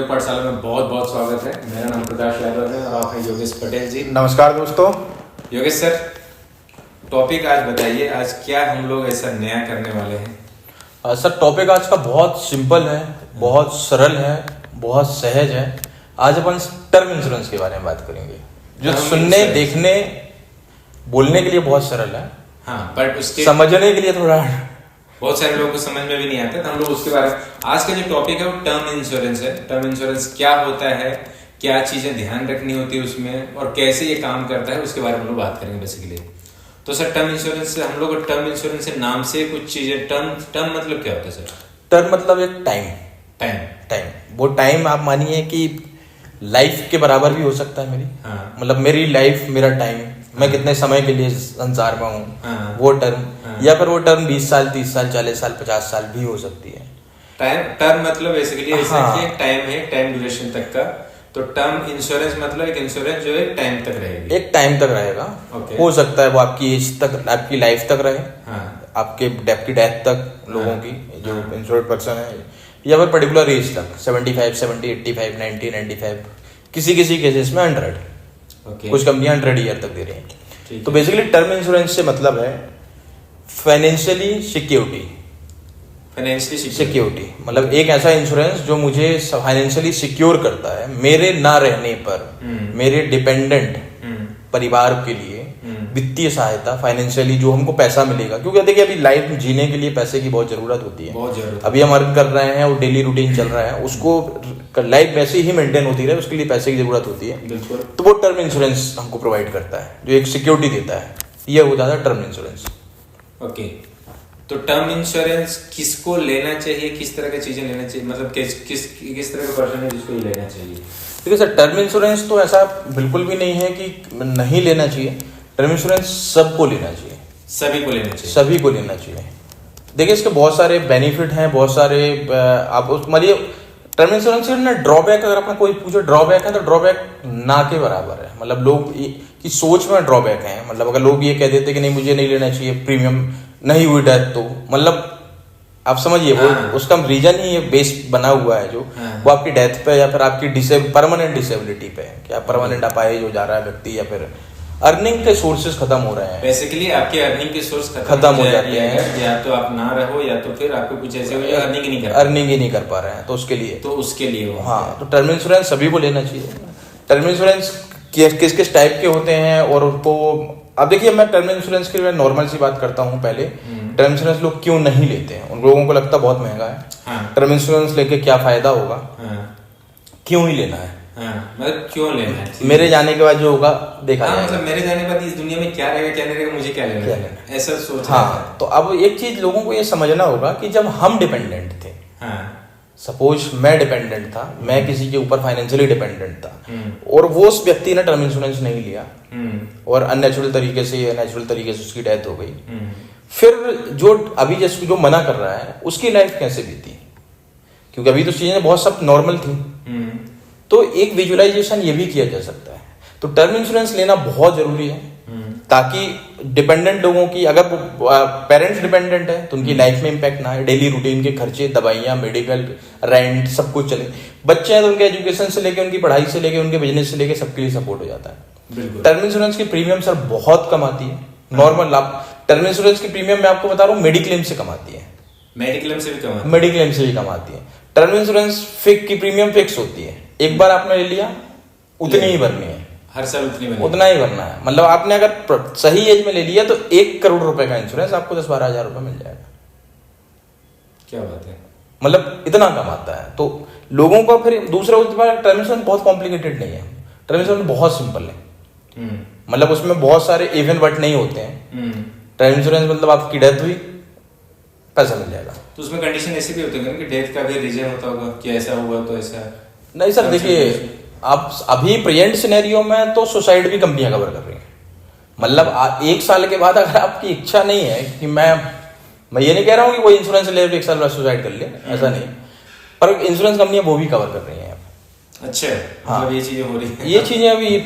योग पाठशाला में बहुत बहुत स्वागत है। मेरा नाम प्रकाश यादव है और आप हैं योगेश पटेल जी। नमस्कार दोस्तों। योगेश सर, टॉपिक आज बताइए, आज क्या हम लोग ऐसा नया करने वाले हैं? सर टॉपिक आज का बहुत सिंपल है, बहुत सरल है, बहुत सहज है। आज अपन टर्म इंश्योरेंस के बारे में बात करेंगे, जो सुनने, देखने, बोलने के लिए बहुत सरल है। हाँ, बट उसके समझने के लिए थोड़ा बहुत सारे लोगों को समझ में भी नहीं आता, तो हम लोग उसके बारे में आज का जो टॉपिक है वो टर्म इंश्योरेंस है। टर्म इंश्योरेंस क्या होता है, क्या चीजें ध्यान रखनी होती है उसमें, और कैसे ये काम करता है, उसके बारे में हम लोग बात करेंगे बेसिकली। तो सर टर्म इंश्योरेंस से हम लोग टर्म इंश्योरेंस से नाम से कुछ चीजें, टर्म मतलब क्या होता है सर? टर्म मतलब एक टाइम वो टाइम आप मानिए कि लाइफ के बराबर भी हो सकता है मेरी। हाँ। मतलब मेरी लाइफ, मेरा टाइम, मैं कितने समय के लिए संसार में हूँ। हाँ। वो टर्म। हाँ। या फिर वो टर्म 20 साल, 30 साल, 40 साल, 50 साल भी हो सकती है। टर्म मतलब बेसिकली ऐसा हाँ। कि टाइम है, टाइम ड्यूरेशन तक का। तो टर्म इंश्योरेंस मतलब एक इंश्योरेंस जो है टाइम तक रहेगी, एक टाइम तक रहेगा। Okay. हो सकता है वो आपकी एज तक, आपकी लाइफ तक रहे। हाँ। आपकी डेथ तक लोगों हाँ। की, जो इंश्योर्ड पर्सन है, या फिर पर्टिकुलर एज तक 75, 70, 85, 90, 95, किसी केसेस में 100। Okay. कुछ कंपनियां 100 ईयर तक दे रही हैं। ठीक तो है। बेसिकली टर्म इंश्योरेंस से मतलब है फाइनेंशियली सिक्योरिटी। सिक्योरिटी मतलब एक ऐसा इंश्योरेंस जो मुझे फाइनेंशियली सिक्योर करता है मेरे ना रहने पर, मेरे डिपेंडेंट परिवार के लिए वित्तीय सहायता, फाइनेंशियली जो हमको पैसा मिलेगा। क्योंकि देखिए अभी लाइफ जीने के लिए पैसे की बहुत जरूरत होती है। बहुत जरूरत। अभी हम अर्न कर रहे हैं और डेली रूटीन चल रहा है, उसको लाइफ वैसे ही मेंटेन होती रहे, उसके लिए पैसे की जरूरत होती है। बिल्कुल। तो वो टर्म इंश्योरेंस हमको प्रोवाइड करता है, जो एक सिक्योरिटी देता है। ये हो जाता है टर्म इंश्योरेंस। ओके, तो टर्म इंश्योरेंस किसको लेना चाहिए, किस तरह की चीजें लेना चाहिए, मतलब किस तरह का पर्सन है जिसको ये लेना चाहिए? देखिए सर, टर्म इंश्योरेंस तो ऐसा बिल्कुल भी नहीं है कि नहीं लेना चाहिए। टर्म इंश्योरेंस सबको लेना चाहिए, सभी को लेना चाहिए, सभी को लेना चाहिए। देखिए इसके बहुत सारे बेनिफिट हैं, बहुत सारे आप मानिए टर्म इंश्योरेंस ना ड्रॉबैक, अगर अपना कोई पूछो ड्रॉबैक है तो ड्रॉबैक ना के बराबर है। मतलब लोग की सोच में ड्रॉबैक है। मतलब अगर लोग ये कह देते कि नहीं मुझे नहीं लेना चाहिए, प्रीमियम नहीं हुई डेथ, तो मतलब आप समझिए वो उसका रीजन ही बेस बना हुआ है जो वो आपकी डेथ पे या फिर आपकी परमानेंट डिसेबिलिटी पे, क्या परमानेंट अपाहिज हो जा रहा है व्यक्ति, या फिर अर्निंग के सोर्सेज खत्म हो रहे हैं। बेसिकली आपके अर्निंग के सोर्स खत्म हो जाते हैं, या तो आप ना रहो या तो फिर आपको कुछ ऐसे अर्निंग ही नहीं कर पा रहे हैं, तो उसके लिए हाँ, तो टर्म इंश्योरेंस सभी को लेना चाहिए। टर्म इंश्योरेंस किस किस टाइप के होते हैं और उनको अब देखिए, मैं टर्म इंश्योरेंस की नॉर्मल सी बात करता हूँ पहले। टर्म इंश्योरेंस लोग क्यों नहीं लेते हैं, उन लोगों को लगता बहुत महंगा है। हाँ। टर्म इंश्योरेंस लेके क्या फायदा होगा, क्यों ही लेना है, मतलब क्यों लेना है, मेरे जाने के बाद जो होगा देखा जाएगा। मतलब मेरे जाने के बाद इस दुनिया में क्या रहेगा, क्या नहीं रहेगा, मुझे क्या लेना, ऐसा सोच। हाँ, तो अब एक चीज लोगों को ये समझना होगा कि जब हम डिपेंडेंट थे, सपोज मैं डिपेंडेंट था, मैं किसी के ऊपर फाइनेंशियली डिपेंडेंट था, और वो उस व्यक्ति ने टर्म इंश्योरेंस नहीं लिया और अननेचुरल तरीके से या नेचुरल तरीके से उसकी डेथ हो गई, फिर जो अभी जो मना कर रहा है उसकी लाइफ कैसे बीती? क्योंकि अभी तो चीजें बहुत सब नॉर्मल थी। तो एक विजुअलाइजेशन ये भी किया जा सकता है। तो टर्म इंश्योरेंस लेना बहुत जरूरी है, ताकि डिपेंडेंट लोगों की, अगर पेरेंट्स डिपेंडेंट है तो उनकी लाइफ में इम्पैक्ट ना है, डेली रूटीन के खर्चे, दवाइयाँ, मेडिकल, रेंट, सब कुछ चले। बच्चे हैं तो उनके एजुकेशन से लेके, उनकी पढ़ाई से लेके, उनके बिजनेस से लेके सबके लिए सपोर्ट हो जाता है। टर्म इंश्योरेंस की प्रीमियम सर बहुत कम आती है। नॉर्मल आप टर्म इंश्योरेंस की प्रीमियम मैं आपको बता रहा हूँ मेडिक्लेम से कम आती है, मेडिक्लेम से भी कम आती है। टर्म इंश्योरेंस की प्रीमियम फिक्स होती है, एक बार आपने ले लिया उतनी ही भरनी है, हर साल उतना ही भरना है। मतलब आपने अगर सही एज में ले लिया तो 1 करोड़ रुपए का इंश्योरेंस आपको 10-12 हजार रुपए मिल जाएगा। क्या बात है, मतलब इतना कम आता है। तो लोगों का फिर दूसरा टर्म इंश्योरेंस बहुत कॉम्प्लिकेटेड नहीं है, टर्म इंश्योरेंस बहुत सिंपल है। मतलब उसमें बहुत सारे इवन बट नहीं होते हैं। टर्म इंश्योरेंस मतलब आपकी डेथ हुई, पैसा मिल जाएगा। तो उसमें कंडीशन ऐसी भी होती है कि डेथ का भी रीजन होता होगा कि ऐसा हुआ तो ऐसा नहीं सर। देखिए आप अभी प्रेजेंट सिनेरियो में तो सुसाइड भी कंपनियां कवर कर रही हैं। मतलब 1 साल के बाद अगर आपकी इच्छा नहीं है कि मैं ये नहीं कह रहा हूँ कि कोई इंश्योरेंस ले 1 साल बाद सुसाइड कर ले, ऐसा नहीं, पर इंश्योरेंस कंपनियां वो भी कवर कर रही हैं। अच्छा, मतलब ये चीजें हो रही हैं, ये चीजें अभी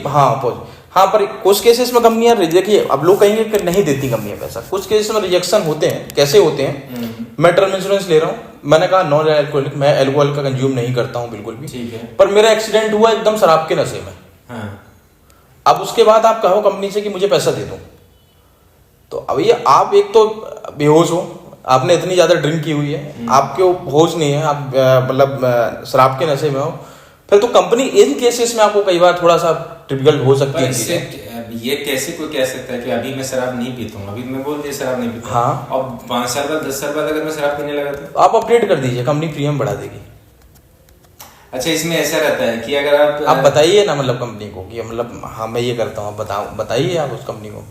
हाँ, पर कुछ केसेस में कंपनियां, देखिए अब लोग कहेंगे कि नहीं देती कंपनियां पैसा, कुछ केसेस में रिजेक्शन होते हैं। कैसे होते हैं? मैं टर्म इंश्योरेंस ले रहा हूँ, मैंने कहा नॉन एल्कोहलिक, मैं एल्कोहल का कंज्यूम नहीं करता हूँ बिल्कुल भी, ठीक है। पर मेरा एक्सीडेंट हुआ एकदम शराब के नशे में। हाँ। अब उसके बाद आप कहो कंपनी से कि मुझे पैसा दे दो, तो अभी आप एक तो बेहोश हो, आपने इतनी ज्यादा ड्रिंक की हुई है, आपके होश नहीं है, आप मतलब शराब के नशे में हो, फिर तो कंपनी इन केसेस में आपको कई बार थोड़ा सा डिफिकल्ट हो सकती है। ये कैसे कोई कह सकता है कि अभी मैं शराब नहीं पीता हूँ, अभी मैं बोल दिया शराब नहीं पीता। हाँ। और 5 साल बाद 10 साल बाद अगर मैं शराब पीने लगा तो आप अपडेट कर दीजिए, कंपनी प्रीमियम बढ़ा देगी। अच्छा, इसमें ऐसा रहता है कि अगर आप बताइए ना मतलब कंपनी को कि मतलब हाँ मैं ये करता हूँ, बताइए आप उस कंपनी को।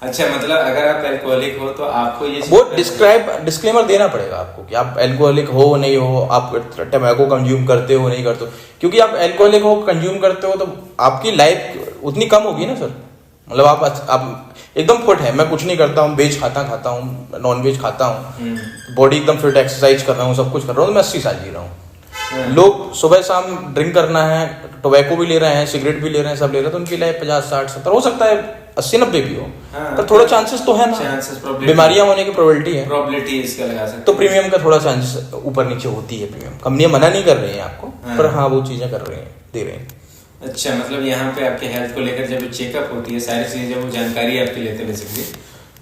अच्छा, मतलब अगर आप अल्कोहलिक हो तो आपको ये वो डिस्क्लेमर देना पड़ेगा आपको कि आप अल्कोहलिक हो नहीं हो, आप टबैको कंज्यूम करते हो नहीं करते हो, क्योंकि आप अल्कोहलिक हो कंज्यूम करते हो तो आपकी लाइफ उतनी कम होगी ना सर। मतलब आप एकदम फिट है, मैं कुछ नहीं करता हूँ, वेज खाता हूँ, नॉन वेज खाता हूँ, बॉडी एकदम फिट, एक्सरसाइज कर रहा हूँ, सब कुछ कर रहा हूँ, तो मैं 80 साल जी रहा हूँ। लोग सुबह शाम ड्रिंक करना है, टोबैको भी ले रहे हैं, सिगरेट भी ले रहे हैं, सब ले रहे हैं, तो उनकी लाइफ 50, 60, 70 हो सकता है, 80-90 भी हो। हाँ, पर थोड़ा चांसेस तो है ना, बीमारियां होने की प्रोबेबिलिटी है, इसका लगा सकते। तो प्रीमियम का थोड़ा चांसेस ऊपर नीचे होती है। प्रीमियम कंपनियां मना नहीं कर रही हैं आपको, पर हाँ वो चीजें कर रहे हैं, दे रहे हैं। अच्छा, मतलब यहाँ पे आपके हेल्थ को लेकर जब चेकअप होती है, सारी चीजें जब वो जानकारी आपकी लेते हैं बेसिकली,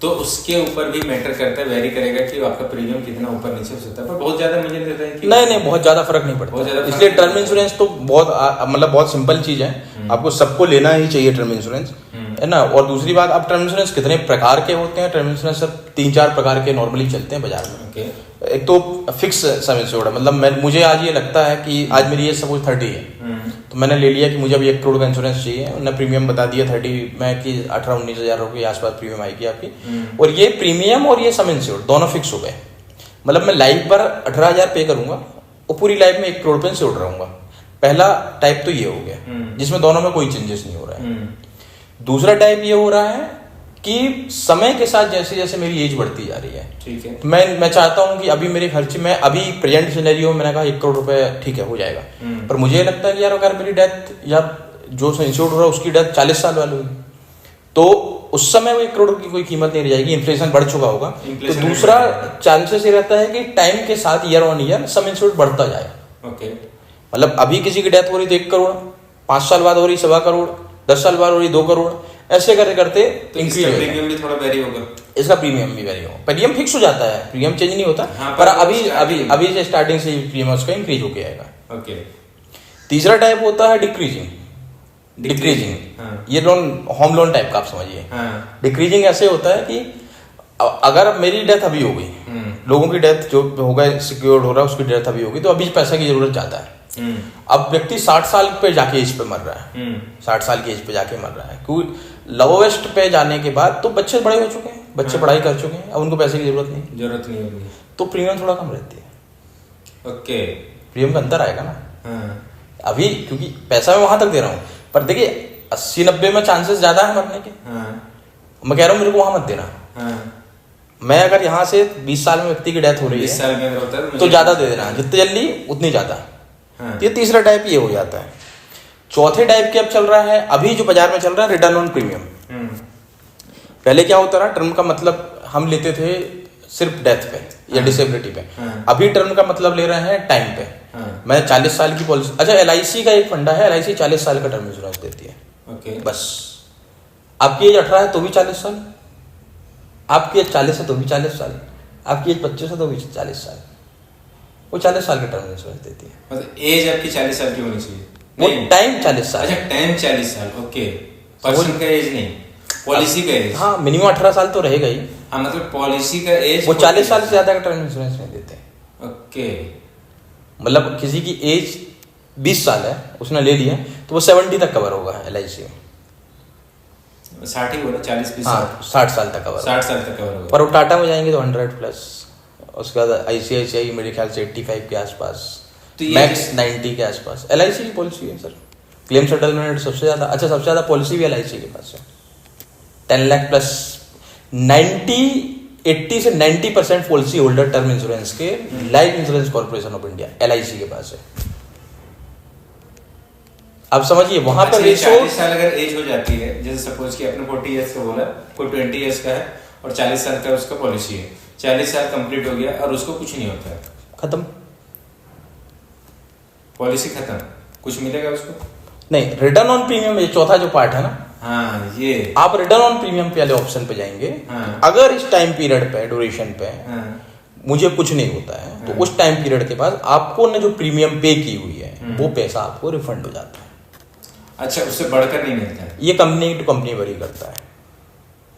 तो उसके ऊपर भी मैटर करता है, वेरी करेगा कि आपका प्रीमियम कितना ऊपर नीचे हो सकता है। पर बहुत ज्यादा मुझे लगता है कि नहीं बहुत ज्यादा फर्क नहीं पड़ता, इसलिए टर्म इंश्योरेंस तो बहुत सिंपल चीज है, आपको सबको लेना ही चाहिए टर्म इंश्योरेंस, है ना। और दूसरी बात, आप टर्म इंश्योरेंस कितने प्रकार के होते हैं? टर्म इंश्योरेंस सर 3-4 प्रकार के नॉर्मली चलते हैं बाजार में। एक तो फिक्स सम इंश्योर्ड, मतलब मुझे आज ये लगता है कि आज मेरी एज सपोज 30 है, तो मैंने ले लिया कि मुझे अभी 1 करोड़ का इंश्योरेंस चाहिए, उन्होंने प्रीमियम बता दिया 30 में कि 18-19 हजार रुपये के आसपास प्रीमियम आएगी आपकी, और ये प्रीमियम और ये सम इंश्योर्ड दोनों फिक्स हो गए। मतलब मैं लाइफ पर 18 हजार पे करूंगा और पूरी लाइफ में 1 करोड़ रुपये इंश्योर्ड रहूंगा। पहला टाइप तो ये हो गया जिसमें दोनों में कोई चेंजेस नहीं हो रहा है। दूसरा टाइप ये हो रहा है कि समय के साथ जैसे जैसे मेरी एज बढ़ती जा रही है, ठीक है, मैं चाहता हूं कि अभी मेरे खर्चे में, अभी प्रेजेंट सिनेरियो में मैंने कहा 1 करोड़ रुपए ठीक है हो जाएगा, पर मुझे लगता है कि यार अगर मेरी डेथ या जो इंश्योर्ड हो रहा है उसकी डेथ 40 साल वाली होगी, तो उस समय वो 1 करोड़ की कोई कीमत नहीं रह जाएगी, इन्फ्लेशन बढ़ चुका होगा। तो दूसरा चांसेस ये रहता है कि टाइम के साथ year on year some insured बढ़ता जाए। मतलब अभी किसी की डेथ हो रही तो 1 करोड़, 5 साल बाद हो रही 1.25 करोड़, 10 साल बाद हो रही 2 करोड़, ऐसे करते करते तो इसका प्रीमियम भी थोड़ा वेरी होगा। इसका प्रीमियम भी वेरी होगा, प्रीमियम फिक्स हो जाता है, प्रीमियम चेंज नहीं होता। हाँ, पर अभी से स्टार्टिंग से प्रीमियम उसका इंक्रीज होके आएगा। ओके। तीसरा टाइप होता है डिक्रीजिंग। हाँ। ये लोन होम लोन टाइप का आप समझिए। हाँ। डिक्रीजिंग ऐसे होता है कि अगर मेरी डेथ अभी हो गई, लोगों की डेथ जो होगा सिक्योर्ड हो रहा है उसकी डेथ अभी होगी, तो अभी पैसा की जरूरत ज्यादा है। अब व्यक्ति 60 साल पे जाके एज पे मर रहा है, 60 साल की एज पे जाके मर रहा है, क्योंकि लोवेस्ट पे जाने के बाद तो बच्चे बड़े हो चुके हैं, बच्चे पढ़ाई कर चुके हैं, अब उनको पैसे की जरूरत नहीं होगी, तो प्रीमियम थोड़ा कम रहती है। ओके, प्रीमियम का अंतर आएगा ना। अभी क्योंकि पैसा मैं वहां तक दे रहा हूँ, पर देखिए 80-90 में चांसेस ज्यादा है मरने के। मैं कह रहा हूँ मेरे को वहां मत देना। मैं अगर यहाँ से 20 साल में व्यक्ति की डेथ हो रही है तो ज्यादा दे देना, जितनी जल्दी उतनी ज्यादा। ये तीसरा टाइप ये हो जाता है। चौथे टाइप के अब चल रहा है, अभी जो बाजार में चल रहा है, रिटर्न ऑन प्रीमियम। पहले क्या होता रहा, टर्म का मतलब हम लेते थे सिर्फ डेथ पे या डिसेबिलिटी पे, अभी टर्म का मतलब ले रहे हैं टाइम पे। मैं 40 साल की पॉलिसी, अच्छा LIC का एक फंडा है, LIC 40 साल का टर्म इंश्योरेंस देती है। बस आपकी एज 18 है तो भी 40 साल, आपकी एज 40 है तो भी 40 साल, आपकी एज 25 है तो भी 40 साल, वो 40 साल का टर्म इंश्योरेंस देती है। मतलब एज आपकी 40 साल की होनी चाहिए, वो टाइम 40 साल। अच्छा, टाइम 40 साल, ओके, पर्सन का एज नहीं, पॉलिसी का एज। हाँ, मिनिमम 18 साल तो रहेगा ही। हाँ, मतलब पॉलिसी का एज वो 40 साल से ज्यादा का टर्म इंश्योरेंस नहीं देते। ओके, मतलब किसी की एज 20 साल है, उसने ले लिया तो वो 70 तक कवर होगा LIC में। 60 ही बोला, 40-20 साल, 60 साल तक कवर, 60 साल तक कवर होगा। पर वो टाटा में जाएंगे तो 100+, उसके बाद ICICI मेरे ख्याल से 85 के आसपास, तो मैक्स 90 के आसपास। LIC की पॉलिसी है सर, क्लेम सेटलमेंट सबसे ज्यादा, अच्छा सबसे ज्यादा पॉलिसी भी LIC के पास है, 10 लाख प्लस। 80 से 90% पॉलिसी होल्डर टर्म इंश्योरेंस के life insurance corporation of India LIC के पास है। अब समझिए वहां पर 40 साल अगर एज हो जाती है, जैसे सपोज कि अपने 40 इयर्स का बोला, कोई 20 इयर्स का है और 40 साल का उसका पॉलिसी है, 40 साल कंप्लीट हो गया और उसको कुछ नहीं होता है, खत्म, पॉलिसी खत्म, कुछ मिलेगा उसको नहीं। रिटर्न ऑन प्रीमियम, ये चौथा जो पार्ट है ना, हाँ, ये आप रिटर्न ऑन प्रीमियम पे वाले ऑप्शन पे जाएंगे। हाँ, अगर इस टाइम पीरियड पे, ड्यूरेशन पे हाँ, मुझे कुछ नहीं होता है, तो उस टाइम पीरियड के बाद आपको ने जो प्रीमियम पे की हुई है वो पैसा आपको रिफंड हो जाता है। अच्छा, उससे बढ़कर नहीं मिलता है। ये कंपनी टू कंपनी वरी करता है,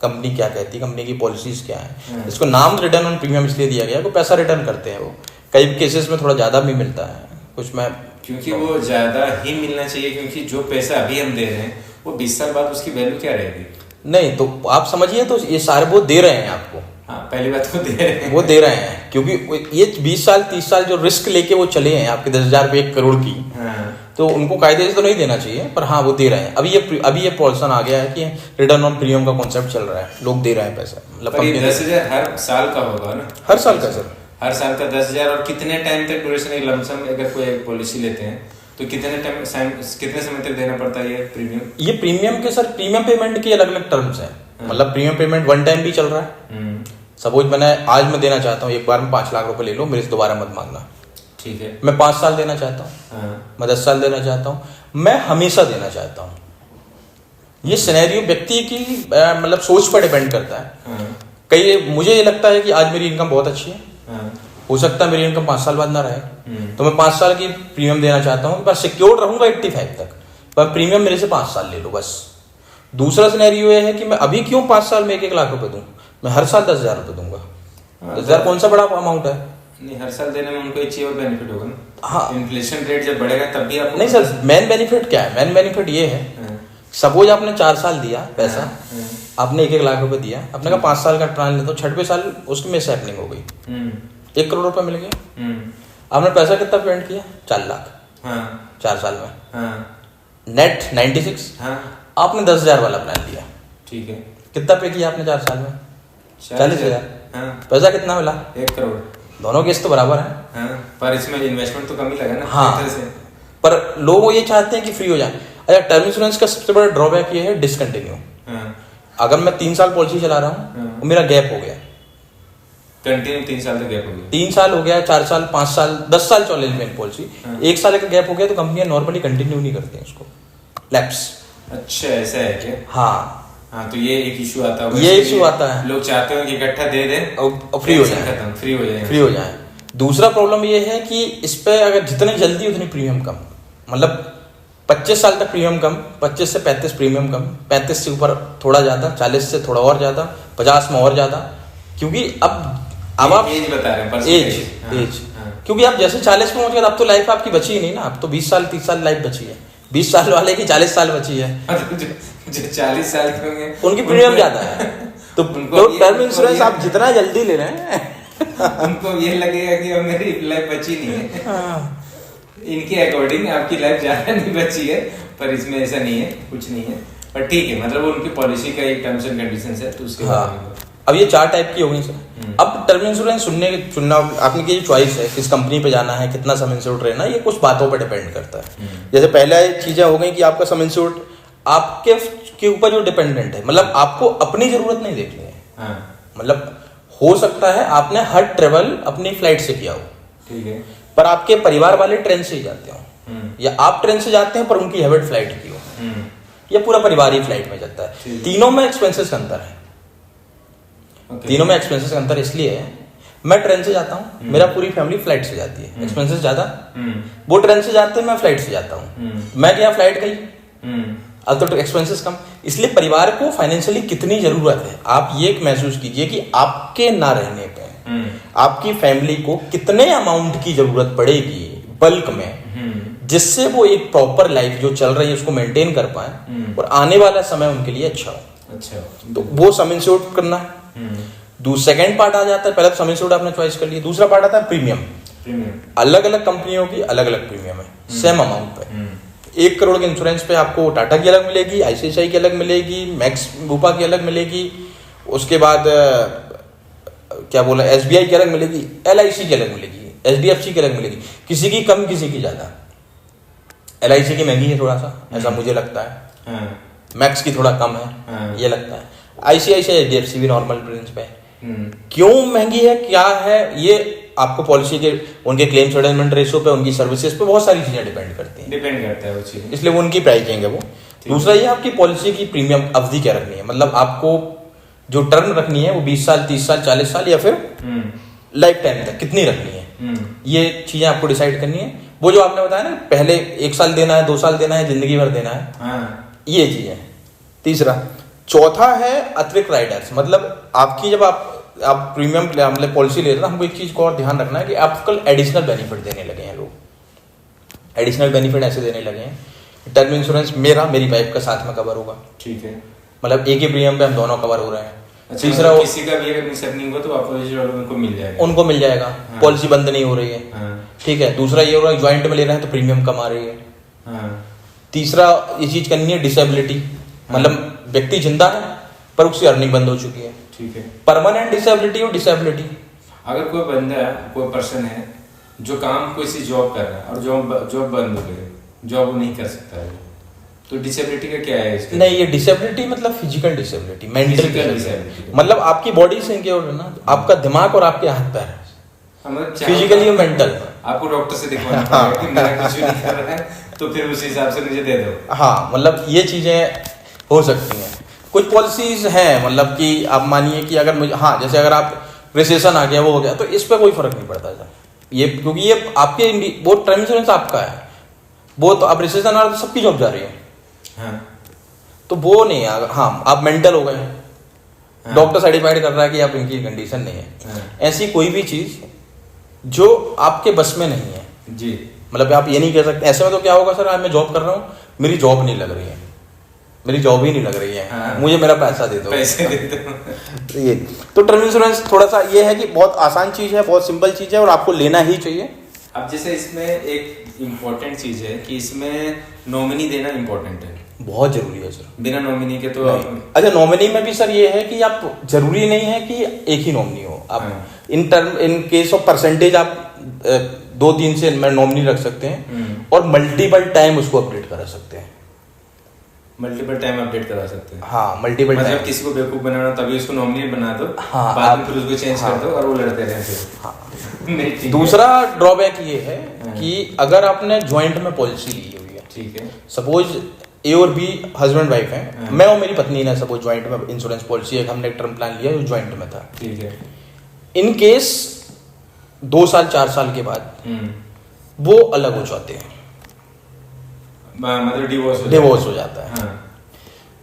कंपनी क्या कहती है, कंपनी की पॉलिसीज क्या है। इसको नाम रिटर्न ऑन प्रीमियम इसलिए दिया गया है, पैसा रिटर्न करते हैं वो। कई केसेस में थोड़ा ज्यादा भी मिलता है, कुछ में क्योंकि वो ज्यादा ही मिलना चाहिए, क्योंकि जो पैसा अभी हम दे रहे हैं वो 20 साल बाद उसकी वैल्यू क्या रहेगी। नहीं, तो आप समझिए, तो ये सारे वो दे रहे हैं आपको। हाँ, पहली बात तो दे रहे हैं, वो दे रहे हैं, क्योंकि ये 20 साल 30 साल जो रिस्क लेके वो चले हैं आपके 10,000 रुपये 1 करोड़ की, हाँ, तो उनको कायदे से तो नहीं देना चाहिए, पर हाँ वो दे रहे हैं। अभी ये पॉलिसन आ गया है कि रिटर्न ऑन प्रीमियम का कॉन्सेप्ट चल रहा है, लोग दे रहे हैं पैसा। मतलब 10,000 हर साल का होगा ना, हर साल का सर, हर साल का 10,000। और कितने टाइम तक ड्यूरेशन, लमसम अगर कोई पॉलिसी लेते हैं तो कितने समय तक देना पड़ता है ये प्रीमियम? ये प्रीमियम के सर, प्रीमियम पेमेंट की अलग अलग टर्म्स हैं। मतलब प्रीमियम पेमेंट वन टाइम भी चल रहा है। सपोज मैंने आज मैं देना चाहता हूँ, एक बार में 5 लाख रुपए ले लो, मेरे से दोबारा मत मांगना, ठीक है। मैं 5 साल देना चाहता हूँ, मैं 10 साल देना चाहता हूँ, मैं हमेशा देना चाहता हूँ। ये सिनेरियो व्यक्ति की मतलब सोच पर डिपेंड करता है। कई मुझे ये लगता है कि आज मेरी इनकम बहुत अच्छी है, हो सकता है मेरी इनकम 5 साल बाद ना रहे, तो मैं 5 साल की प्रीमियम देना चाहता हूँ, बस सिक्योर रहूंगा 85 तक, पर प्रीमियम मेरे से 5 साल ले लो बस। दूसरा सिनेरियो ये है कि मैं अभी क्यों 5 साल में 1-1 लाख रुपए दूं, मैं हर साल 10,000 रुपए दूंगा। 10,000 कौन सा बड़ा अमाउंट है? नहीं, हर साल देने में उनको एक चीज और बेनिफिट होगा ना। हाँ, इन्फ्लेशन रेट जब बढ़ेगा तब भी आपको नहीं सर, मेन बेनिफिट क्या है? मेन बेनिफिट ये है, सपोज आपने 4 साल दिया पैसा, आपने 1-1 लाख रुपए दिया, आपने कहा 5 साल का ट्रांस ले, तो 6वें साल उसकी मिस हैपनिंग हो गई, 1 करोड़ रुपए मिल गया। आपने पैसा कितना पेमेंट किया? 4 लाख 4 साल में, नेट 96। आपने 10,000 वाला प्लान लिया, ठीक है, कितना पे किया आपने 4 साल में? 40,000। पैसा कितना मिला? 1 करोड़। दोनों केस तो बराबर है, पर इसमें इन्वेस्टमेंट तो कम ही लगा ना। हाँ, से। पर लोग ये चाहते हैं कि फ्री हो जाए। अच्छा, टर्म इंश्योरेंस का सबसे बड़ा ड्रॉबैक ये है डिसकंटिन्यू। अगर मैं 3 साल पॉलिसी चला रहा हूँ, मेरा गैप हो गया, कंटिन्यू 3 साल तक गैप हो गया, 3 साल हो गया, 4 साल, 5 साल, 10 साल चले मेरी पॉलिसी, 1 साल का गैप हो गया, तो कंपनियां नॉर्मली कंटिन्यू नहीं करती हैं उसको, लैप्स। अच्छा, ऐसा है क्या? हाँ, तो ये एक इशू आता है, ये इशू आता है। लोग चाहते हो कि इकट्ठा दे दें और फ्री हो जाए, फ्री हो जाए। दूसरा प्रॉब्लम ये है कि इस पे अगर जितने जल्दी उतनी प्रीमियम कम, मतलब 25 साल तक प्रीमियम कम, 25 से 35 प्रीमियम कम, 35 से ऊपर थोड़ा ज्यादा, 40 से थोड़ा और ज्यादा, 50 में और ज्यादा, क्योंकि अब आप एज बता रहे हैं, एज, क्योंकि आप जैसे 40 में पहुंच गए, अब तो लाइफ आपकी बची ही नहीं ना, अब तो 20 साल 30 साल लाइफ बची है, 20 साल वाले की 40 साल बची है, जो 40 साल के होंगे उनकी प्रीमियम ज्यादा है। तो टर्म इंश्योरेंस आप जितना जल्दी ले रहे हैं उनको ये लगेगा कि अब मेरी लाइफ बची नहीं है। इनके अकॉर्डिंग आपकी लाइफ ज्यादा नहीं बची है, पर इसमें ऐसा नहीं है, कुछ नहीं है, पर ठीक है, मतलब उनकी पॉलिसी का एक टर्म्स एंड कंडीशंस है, तो उसके हाँ। अब ये 4 टाइप की हो गई सर। अब टर्म इंश्योरेंस चुनना आपने की चॉइस है, किस कंपनी पे जाना है, कितना सम इंश्योर्ड रहना, ये कुछ बातों पर डिपेंड करता है। जैसे पहला चीजें हो गई कि आपका सम इंश्योर्ड आपके ऊपर जो डिपेंडेंट है, मतलब आपको अपनी जरूरत नहीं देखनी है। मतलब हो सकता है आपने हर ट्रेवल अपनी फ्लाइट से किया हो, ठीक है, पर आपके परिवार वाले ट्रेन से ही जाते हो, या आप ट्रेन से जाते हैं पर उनकी हैबिट फ्लाइट की हो, या पूरा परिवार ही फ्लाइट में जाता है। तीनों में एक्सपेंसेस का अंतर है। तीनों में एक्सपेंसेस का अंतर इसलिए है, मैं ट्रेन से जाता हूँ, मेरा पूरी फैमिली फ्लाइट से जाती है, एक्सपेंसेस ज्यादा, वो ट्रेन से जाते हैं, मैं फ्लाइट से जाता हूँ, मैं क्या फ्लाइट गई, अब तो एक्सपेंसेस कम। इसलिए परिवार को फाइनेंशियली कितनी जरूरत है, आप ये महसूस कीजिए कि आपके ना रहने पे आपकी फैमिली को कितने अमाउंट की जरूरत पड़ेगी बल्क में, जिससे वो एक प्रॉपर लाइफ जो चल रही है उसको मेंटेन कर पाए और आने वाला समय उनके लिए अच्छा हो। तो वो सम इंश्योर्ड करना है। सेकंड पार्ट आ जाता है, पहले तो सम इंश्योर्ड आपने चॉइस कर लिया, दूसरा पार्ट आता है प्रीमियम। अलग अलग कंपनियों की अलग अलग प्रीमियम है, सेम अमाउंट पे। 1 करोड़ के इंश्योरेंस पे आपको टाटा की अलग मिलेगी, ICICI की अलग मिलेगी, मैक्स भूपा की अलग मिलेगी, उसके बाद क्या बोला SBI की अलग मिलेगी, LIC की अलग मिलेगी, HDFC की अलग मिलेगी, किसी की कम किसी की ज्यादा। LIC की महंगी है थोड़ा सा, ऐसा मुझे लगता है, मैक्स की थोड़ा कम है ये लगता है, ICICI HDFC भी नॉर्मल रेंज पे है। क्यों महंगी है क्या है ये आपको पॉलिसी के उनके क्लेम सेटलमेंट रेशो पे, उनकी सर्विसेज पे बहुत सारी चीजें डिपेंड करती हैं, डिपेंड करता है वो चीज, इसलिए वो उनकी प्राइसिंग है वो। दूसरा ये आपकी पॉलिसी की प्रीमियम अवधि क्या रखनी है, मतलब आपको जो टर्म रखनी है वो 20 साल, 30 साल, 40 साल या फिर लाइफ टाइम तक कितनी रखनी है, ये चीजें आपको डिसाइड करनी है। वो जो आपने बताया ना पहले 1 साल देना है, 2 साल देना है, जिंदगी भर देना है, ये चीज है। तीसरा, चौथा है अतिरिक्त राइडर्स, मतलब आपकी जब आप प्रीमियम मतलब पॉलिसी ले रहे हैं, हमको एक चीज को और ध्यान रखना है कि आपको एडिशनल बेनिफिट देने लगे हैं लोग। एडिशनल बेनिफिट ऐसे देने लगे हैं, टर्म इंश्योरेंस मेरी वाइफ का साथ में कवर होगा, ठीक है, मतलब एक ही प्रीमियम पे हम दोनों कवर हो रहे हैं। अच्छा, तीसरा, किसी का भी अगर मिसअप नहीं हुआ तो आपको उनको मिल जाएगा, हाँ। पॉलिसी बंद नहीं हो रही है, हाँ। ठीक है। दूसरा ये हो रहा है ज्वाइंट में ले रहे हैं तो प्रीमियम कम आ रही है, हाँ। तीसरा ये चीज करनी है डिसेबिलिटी, मतलब व्यक्ति जिंदा है पर उसकी अर्निंग बंद हो चुकी है, ठीक है। परमानेंट डिसेबिलिटी और डिसेबिलिटी, अगर कोई बंदा, कोई पर्सन है जो काम कोई सी जॉब कर रहा है और जॉब बंद हो गई, जॉब वो नहीं कर सकता है, तो डिसेबिलिटी का क्या है इसका? नहीं, ये डिसेबिलिटी मतलब फिजिकल डिसेबिलिटी, मेंटल डिसेबिलिटी, मतलब आपकी बॉडी से इंक्योर है ना, आपका दिमाग और आपके हाथ पैर, फिजिकली और मेंटल। आपको डॉक्टर से दिखवाना पड़ेगा कि मेरा कुछ नहीं कर रहा है, तो फिर उस हिसाब से मुझे दे दो। हाँ, मतलब ये चीजें हो सकती हैं। कुछ पॉलिसीज हैं, मतलब कि आप मानिए कि अगर मुझे, हाँ, जैसे अगर आप रिसेशन आ गया, वो हो गया, तो इस पर कोई फर्क नहीं पड़ता था ये, क्योंकि ये आपके वो टर्म इंश्योरेंस आपका है, वो तो अब रिसेशन आ रहा तो सबकी जॉब जा रही है, हाँ। तो वो नहीं है। हाँ, आप मेंटल हो गए, हाँ। डॉक्टर सर्टिफाइड कर रहा है कि आप इनकी कंडीशन नहीं है, हाँ। ऐसी कोई भी चीज जो आपके बस में नहीं है जी, मतलब आप ये नहीं कह सकते ऐसे में तो क्या होगा सर, आज मैं जॉब कर रहा हूँ, मेरी जॉब नहीं लग रही है, मेरी जॉब ही नहीं लग रही है, हाँ। मुझे मेरा पैसा दे दो, पैसे दे दो। ये तो टर्म इंश्योरेंस थोड़ा सा ये है कि बहुत आसान चीज है, बहुत सिंपल चीज है और आपको लेना ही चाहिए। अब जैसे इसमें एक इम्पोर्टेंट चीज है कि इसमें नॉमिनी देना इम्पोर्टेंट है, बहुत जरूरी है सर, बिना नॉमिनी के तो अच्छा, नॉमिनी में भी सर ये है कि आप जरूरी नहीं है कि एक ही नॉमिनी हो, आप हाँ। इन केस ऑफ परसेंटेज आप 2-3 से नॉमिनी रख सकते हैं और मल्टीपल टाइम उसको अपडेट करा सकते हैं, मल्टीपल टाइम अपडेट करा सकते हैं। हाँ, मल्टीपल मतलब किसी को बेवकूफ बनाना तभी उसको नॉमिनी बना दो, हाँ, बाद में फिर उसको चेंज कर दो और वो लड़ते रहते। हाँ। दूसरा ड्रॉबैक ये है कि अगर आपने ज्वाइंट में पॉलिसी ली हुई है, ठीक है, सपोज ए और बी हस्बैंड वाइफ है, मैं और मेरी पत्नी ने सपोज ज्वाइंट में इंश्योरेंस पॉलिसी है, हमने एक टर्म प्लान लिया जो ज्वाइंट में था, ठीक है, इन केस 2 साल 4 साल के बाद वो अलग हो जाते हैं, मतलब डिवोर्स हो जाता है, हाँ।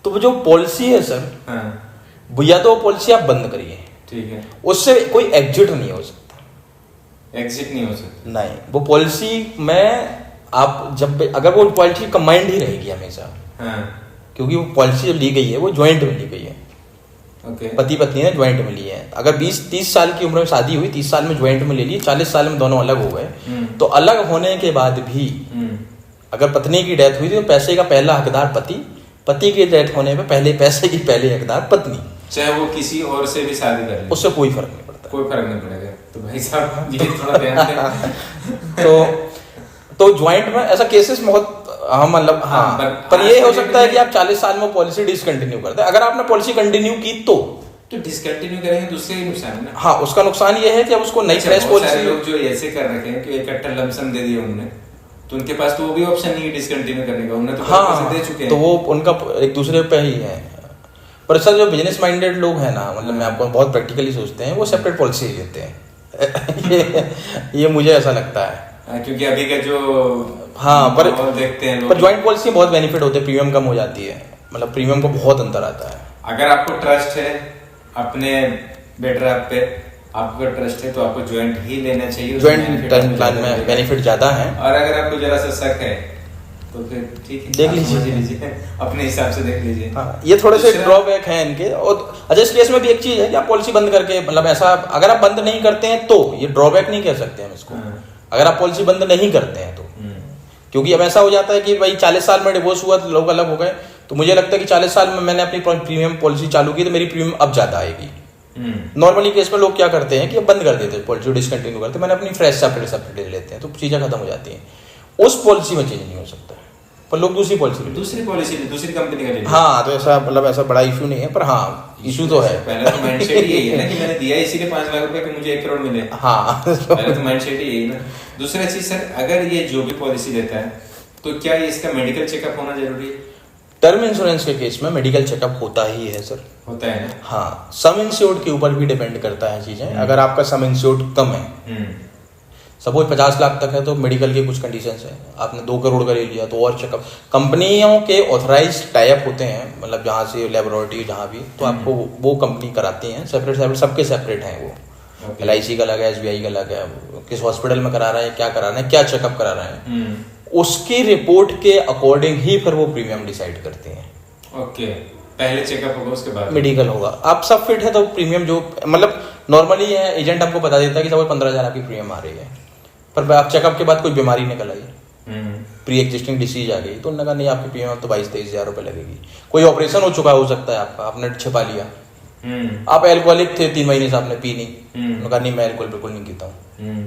तो वो जो पॉलिसी है सर, हाँ। या तो पॉलिसी आप बंद करिए, ठीक है, उससे कोई एग्जिट नहीं हो सकता, एग्जिट नहीं हो सकता, नहीं, वो पॉलिसी में आप जब अगर वो पॉलिसी कंबाइंड ही रहेगी हमेशा, हाँ। क्योंकि वो पॉलिसी जो ली गई है वो ज्वाइंट में ली गई है, okay। पति पत्नी ने ज्वाइंट में ली है, अगर 20-30 साल की उम्र में शादी हुई, 30 साल में ज्वाइंट में ले ली, 40 साल में दोनों अलग हो गए, तो अलग होने के बाद भी अगर पत्नी की डेथ हुई तो पैसे का पहला हकदार पति की डेथ होने पे पहले पैसे की पहले हकदार पत्नी, चाहे वो किसी और से भी शादी कर ले, उससे कोई फर्क नहीं पड़ता, कोई फर्क नहीं पड़ेगा। तो भाई साहब ये थोड़ा ध्यान दें। तो ज्वाइंट में ऐसा केसेस बहुत मतलब हाँ, पर ये हो सकता है कि आप 40 साल में पॉलिसी डिसकंटिन्यू करते हैं, अगर आपने पॉलिसी कंटिन्यू की तो डिसकंटिन्यू करेंगे तो उससे ही नुकसान है ना। हाँ, उसका नुकसान ये है कि अब उसको नई फ्रेश पॉलिसी, लोग जो ऐसे कर रखे हैं कि इकट्ठा लमसम दे दिया उन्होंने, तो उनके पास तो वो भी ऑप्शन नहीं है डिसकंटिन्यू करने का, उन्हें तो हाँ, दे चुके हैं, तो वो उनका एक दूसरे पे ही है। पर सर जो बिजनेस माइंडेड लोग हैं ना, मतलब मैं आपको बहुत प्रैक्टिकली सोचते हैं, वो सेपरेट पॉलिसी लेते हैं। ये मुझे ऐसा लगता है, क्योंकि अभी का जो हाँ, पर देखते हैं लोग, पर ज्वाइंट पॉलिसी में बहुत बेनिफिट होते हैं, प्रीमियम कम हो जाती है, मतलब प्रीमियम को बहुत अंतर आता है। अगर आपको ट्रस्ट है अपने बेटर ऐप पे, आपको ट्रस्ट है तो आपको ज्वाइंट ही लेना चाहिए, ज्वाइंट टर्म प्लान में बेनिफिट ज्यादा है, और अगर आपको जरा सा शक है तो फिर ठीक है, देख लीजिए, अपने हिसाब से देख लीजिए। हाँ, ये थोड़े से ड्रॉबैक हैं इनके। और अच्छा, इस केस में भी एक चीज है कि आप पॉलिसी बंद करके, मतलब ऐसा अगर आप बंद नहीं करते हैं तो ये ड्रॉबैक नहीं कह सकते हम इसको, अगर आप पॉलिसी बंद नहीं करते हैं तो, क्योंकि अब ऐसा हो जाता है कि भाई 40 साल में डिवोर्स हुआ तो लोग अलग हो गए, तो मुझे लगता है कि 40 साल में मैंने अपनी प्रीमियम पॉलिसी चालू की तो मेरी प्रीमियम अब ज्यादा आएगी। नॉर्मली केस में लोग क्या करते हैं कि बंद कर देते हैं पॉलिसी, डिसकंटिन्यू करते हैं, मैंने अपनी फ्रेश सेपरेट ले लेते हैं, तो चीजें खत्म हो जाती हैं। उस पॉलिसी में चेंज नहीं हो सकता, पर लोग दूसरी कंपनी का, दूसरी कंपनी का, हाँ, तो ऐसा मतलब ऐसा बड़ा इशू नहीं है, पर हाँ इशू तो है। पहले तो माइंडसेट यही है ना कि मैंने दिया इसीलिए 5 लाख रुपए कि मुझे 1 करोड़ मिले। हाँ पहले तो माइंडसेट ही यही ना। दूसरा चीज सर, अगर ये जो भी पॉलिसी लेता है तो क्या इसका मेडिकल चेकअप होना जरूरी है? टर्म इंश्योरेंस के केस में मेडिकल चेकअप होता ही है सर। होता है ना? हाँ, सम इंश्योर्ड के ऊपर भी डिपेंड करता है चीजें। अगर आपका सम इंश्योर्ड कम है, सपोज 50 लाख तक है, तो मेडिकल के कुछ कंडीशंस है। आपने 2 करोड़ का ले लिया तो और चेकअप, कंपनियों के ऑथराइज टाइप होते हैं, मतलब जहाँ से लेबोरेटरी जहाँ भी, तो आपको वो कंपनी कराती हैं। सेपरेट सेपरेट सबके सेपरेट हैं वो। LIC का अलग है, SBI का अलग है, किस हॉस्पिटल में करा रहा है, क्या करा रहा है, क्या चेकअप करा रहा है, उसकी रिपोर्ट के अकॉर्डिंग ही फिर वो प्रीमियम डिसाइड करते हैं। ओके, पहले चेकअप होगा उसके बाद मेडिकल होगा। आप सब फिट है तो प्रीमियम जो, मतलब नॉर्मली है, एजेंट हमको बता देता है कि सपोज 15,000 आपकी प्रीमियम आ रही है, पर आप चेकअप के बाद कोई बीमारी निकल आई, प्री एग्जिस्टिंग डिसीज आ गई, तो उन्होंने कहा नहीं आपकी प्रीमियम तो 22-23 हज़ार रुपये लगेगी। कोई ऑपरेशन हो चुका हो सकता है आपका, आपने छिपा लिया, आप एल्कोहलिक थे 3 महीने से आपने पी नहीं, उन्होंने कहा नहीं मैं एल्कोहल बिल्कुल नहीं पीता हूँ,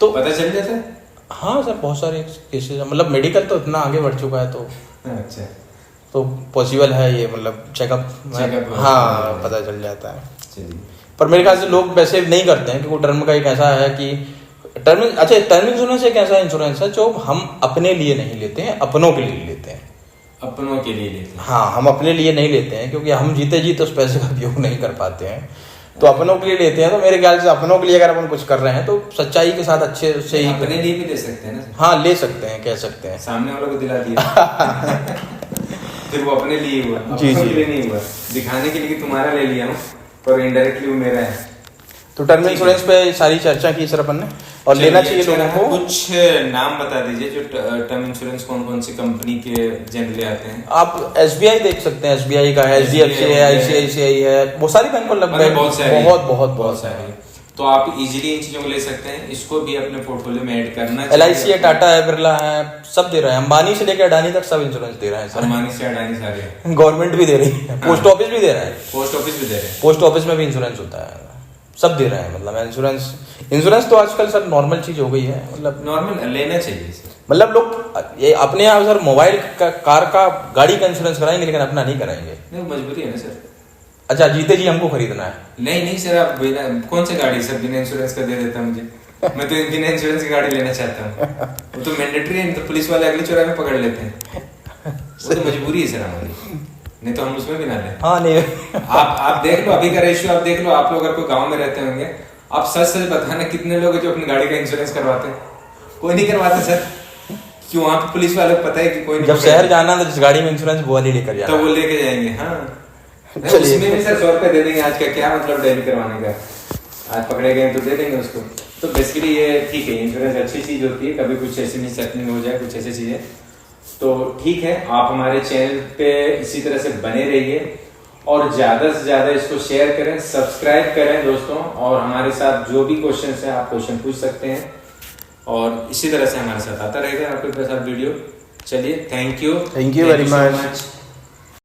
तो पता चल जाता है। हाँ सर, बहुत सारे केसेस, मतलब मेडिकल तो इतना आगे बढ़ चुका है, तो अच्छा, तो पॉसिबल है ये, मतलब चेकअप हाँ पता चल जाता है। पर मेरे ख्याल से लोग वैसे नहीं करते हैं, क्योंकि टर्म का एक ऐसा है कि टर्म इंश्योरेंस एक ऐसा इंश्योरेंस है जो हम अपने लिए नहीं लेते हैं, अपनों के लिए लेते हैं। अपनों के लिए लेते हैं? हाँ, हम अपने लिए नहीं लेते हैं, क्योंकि हम जीते जी तो उस पैसे का उपयोग नहीं कर पाते हैं, तो अपनों के लिए लेते हैं। तो मेरे ख्याल से अपनों के लिए अगर अपन कुछ कर रहे हैं तो सच्चाई के साथ अच्छे से ही, अपने लिए भी ले सकते हैं ना? हाँ ले सकते हैं, कह सकते हैं। सामने वालों को दिला दिया फिर वो अपने लिए हुआ, जी अपने लिए नहीं हुआ, दिखाने के लिए कि तुम्हारा ले लिया हूँ, पर इनडायरेक्टली वो मेरा है। तो टर्म इंश्योरेंस पे सारी चर्चा की सर अपन ने, और लेना चाहिए लोगों को। कुछ नाम बता दीजिए जो टर्म इंश्योरेंस कौन कौन सी कंपनी के जनरली आते हैं। आप SBI देख सकते हैं, SBI का है, HDFC है, ICICI है, बहुत सारी बैंकों लगभग बहुत सारी। तो आप इजीली इन चीजों को ले सकते हैं, इसको भी अपने पोर्टफोलियो में ऐड करना। LIC है, टाटा है, बिरला है, सब दे रहे हैं, अंबानी से लेकर अडानी तक सब इंश्योरेंस दे रहे हैं सर। अंबानी से अडानी सारे, गवर्नमेंट भी दे रही है, पोस्ट ऑफिस भी दे रहा है, पोस्ट ऑफिस में भी इंश्योरेंस होता है, सब दे रहे हैं। मतलब इंश्योरेंस तो आजकल सर नॉर्मल चीज हो गई है, मतलब नॉर्मल लेना चाहिए सर। मतलब लोग ये अपने यहाँ सर मोबाइल का, कार का, गाड़ी का इंश्योरेंस कराएंगे, लेकिन अपना नहीं कराएंगे। नहीं, मजबूरी है ना सर। अच्छा, जीते जी हमको खरीदना है? नहीं सर, आप बिना, कौन सी गाड़ी सर बिना इंश्योरेंस का दे देता मुझे? मैं तो बिना इंश्योरेंस की गाड़ी लेना चाहता हूँ। वो तो मैंडेटरी है, तो पुलिस वाले अगले चौराहे में पकड़ लेते हैं, वो तो मजबूरी है सर हमारी, नहीं तो हम उसमें भी ना लें। हाँ नहीं आप देख लो अभी का रेशियो, आप देख लो, आप लोग अगर कोई गाँव में रहते होंगे, आप सच बताना कितने लोग जो अपनी गाड़ी का इंश्योरेंस करवाते हैं? कोई नहीं करवाते सर। क्यों? वहाँ पे पुलिस वाले को पता है कि कोई नहीं। जब शहर जाना तो जिस गाड़ी में इंश्योरेंस वो वाली लेकर जाना, तो वो लेके जाएंगे। हाँ, उसमें भी सर 100 रुपए दे देंगे। आज का क्या मतलब डेली करवाने का, आज पकड़े गए तो दे देंगे उसको। तो बेसिकली ये ठीक है, इंश्योरेंस अच्छी चीज होती है, कभी कुछ ऐसी मिसहैपनिंग हो जाए, कुछ ऐसी चीजें, तो ठीक है। आप हमारे चैनल पे इसी तरह से बने रहिए और ज्यादा से ज्यादा इसको शेयर करें, सब्सक्राइब करें दोस्तों, और हमारे साथ जो भी क्वेश्चन है आप क्वेश्चन पूछ सकते हैं, और इसी तरह से हमारे साथ आता रहेगा आपके पास वीडियो। चलिए, थैंक यू वेरी मच।